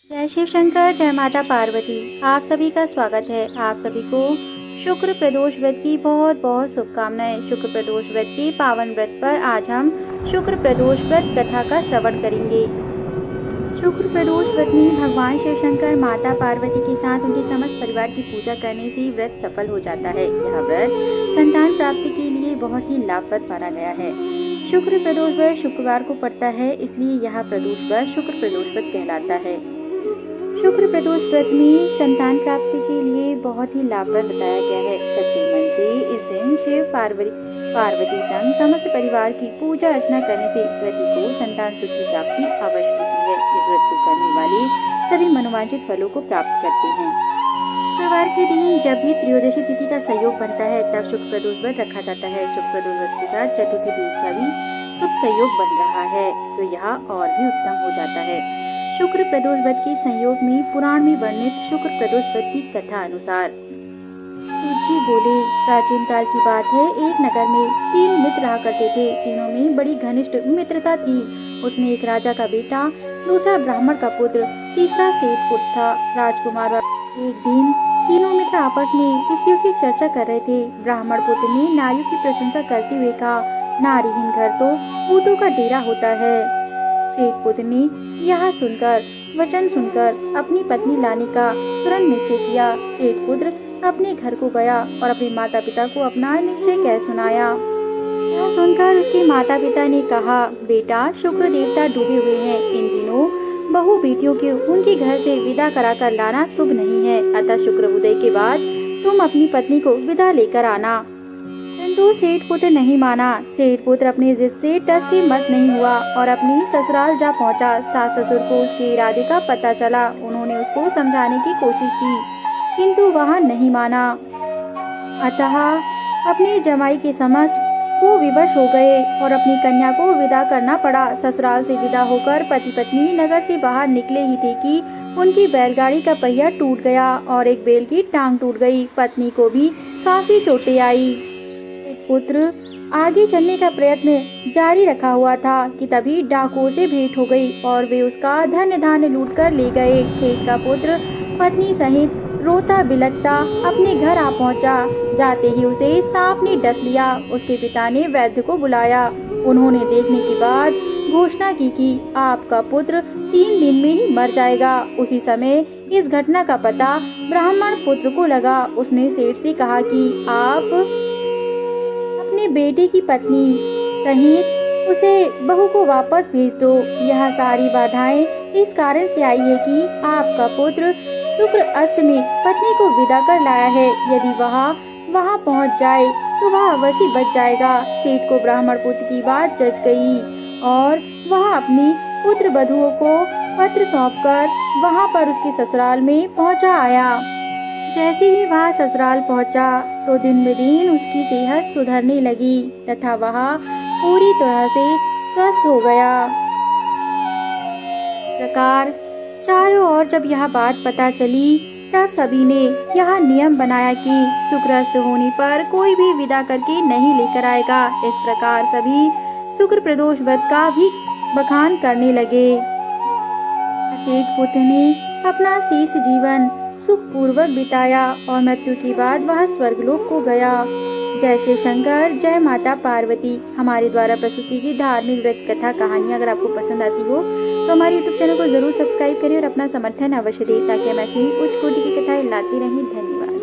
जय शिव शंकर, जय माता पार्वती। आप सभी का स्वागत है। आप सभी को शुक्र प्रदोष व्रत की बहुत बहुत शुभकामनाएं। शुक्र प्रदोष व्रत के पावन व्रत पर आज हम शुक्र प्रदोष व्रत कथा का श्रवण करेंगे। शुक्र प्रदोष व्रत में भगवान शिव शंकर माता पार्वती के साथ उनके समस्त परिवार की पूजा करने से व्रत सफल हो जाता है। यह व्रत संतान प्राप्ति के लिए बहुत ही लाभप्रद माना गया है। शुक्र प्रदोष व्रत शुक्रवार को पड़ता है, इसलिए यह प्रदोष व्रत शुक्र प्रदोष व्रत कहलाता है। शुक्र प्रदोष व्रत में संतान प्राप्ति के लिए बहुत ही लाभप्रद बताया गया है। सच्चे मन से इस दिन शिव पार्वती संग समस्त परिवार की पूजा अर्चना करने से व्यक्ति को संतान सुख की प्राप्ति अवश्य होती है। इस व्रत को करने वाले सभी मनोवांछित फलों को प्राप्त करते हैं। शुक्रवार के दिन जब भी त्रयोदशी तिथि का संयोग बनता है, तब शुक्र प्रदोष व्रत रखा जाता है। शुक्र प्रदोष व्रत के साथ चतुर्थी तिथि का भी शुभ संयोग बन रहा है, तो यह और भी उत्तम हो जाता है। शुक्र प्रदोष व्रत के संयोग में पुराण में वर्णित शुक्र प्रदोष व्रत की कथा अनुसार जी बोले, प्राचीन काल की बात है। एक नगर में 3 मित्र रहा करते थे। तीनों में बड़ी घनिष्ठ मित्रता थी। उसमें एक राजा का बेटा, दूसरा ब्राह्मण का पुत्र, तीसरा सेठ पुत्र था, राजकुमार। एक दिन तीनों मित्र आपस में स्त्रियों की चर्चा कर रहे थे। ब्राह्मण पुत्र ने नारियों की प्रशंसा करते हुए कहा, नारीहीन घर तो भूतों का डेरा होता है। सेठ पुत्र ने यह वचन सुनकर अपनी पत्नी लाने का तुरंत निश्चय किया। सेठ पुत्र अपने घर को गया और अपने माता पिता को अपना निश्चय कह सुनाया। यह सुनकर उसके माता पिता ने कहा, बेटा, शुक्र देवता डूबे हुए हैं। इन दिनों बहू बेटियों के उनके घर से विदा कराकर लाना शुभ नहीं है। अतः शुक्र उदय के बाद तुम अपनी पत्नी को विदा लेकर आना। परंतु सेठ पुत्र नहीं माना। सेठ पुत्र अपनी जिद से टस से मस नहीं हुआ और अपनी ससुराल जा पहुंचा। सास ससुर को उसके इरादे का पता चला। उन्होंने उसको समझाने की कोशिश की, किंतु वह नहीं माना। अतः अपने जमाई के समक्ष वो विवश हो गए और अपनी कन्या को विदा करना पड़ा। ससुराल से विदा होकर पति पत्नी नगर से बाहर निकले ही थे कि उनकी बैलगाड़ी का पहिया टूट गया और एक बैल की टांग टूट गई। पत्नी को भी काफी चोटें आई। पुत्र आगे चलने का प्रयत्न जारी रखा हुआ था कि तभी डाकुओं से भेंट हो गई और वे उसका धन धान्य लूट कर ले गए। सेठ का पुत्र पत्नी सहित रोता बिलखता अपने घर आ पहुंचा। जाते ही उसे सांप ने डस लिया। उसके पिता ने वैद्य को बुलाया। उन्होंने देखने के बाद घोषणा की कि आपका पुत्र 3 दिन में ही मर जाएगा। उसी समय इस घटना का पता ब्राह्मण पुत्र को लगा। उसने सेठ से कहा कि आप अपने बेटे की पत्नी सहित उसे बहू को वापस भेज दो। यह सारी बाधाएं इस कारण से आई है कि आपका पुत्र शुक्र अस्त में पत्नी को विदा कर लाया है। यदि वहाँ पहुँच जाए तो वह अवश्य बच जाएगा। सेठ को ब्राह्मण पुत्र की बात जच गई और वह अपनी पुत्र बधुओं को पत्र सौंपकर वहाँ पर उसके ससुराल में पहुँचा आया। जैसे ही वह ससुराल पहुंचा तो दिन ब दिन उसकी सेहत सुधरने लगी तथा वह पूरी तरह से स्वस्थ हो गया। इस प्रकार चारों ओर जब यह बात पता चली, तब सभी ने यह नियम बनाया कि शुक्रस्त होने पर कोई भी विदा करके नहीं लेकर आएगा। इस प्रकार सभी शुक्र प्रदोष व्रत का भी बखान करने लगे। सेठ पुत्र ने अपना शेष जीवन सुख पूर्वक बिताया और मृत्यु के बाद वह स्वर्गलोक को गया। जय शिव शंकर, जय माता पार्वती। हमारे द्वारा प्रस्तुत की धार्मिक व्रत कथा कहानी अगर आपको पसंद आती हो तो हमारे YouTube चैनल को जरूर सब्सक्राइब करें और अपना समर्थन अवश्य दें, ताकि हम ऐसी उच्च कोटि की कथाएं लाते रहें। धन्यवाद।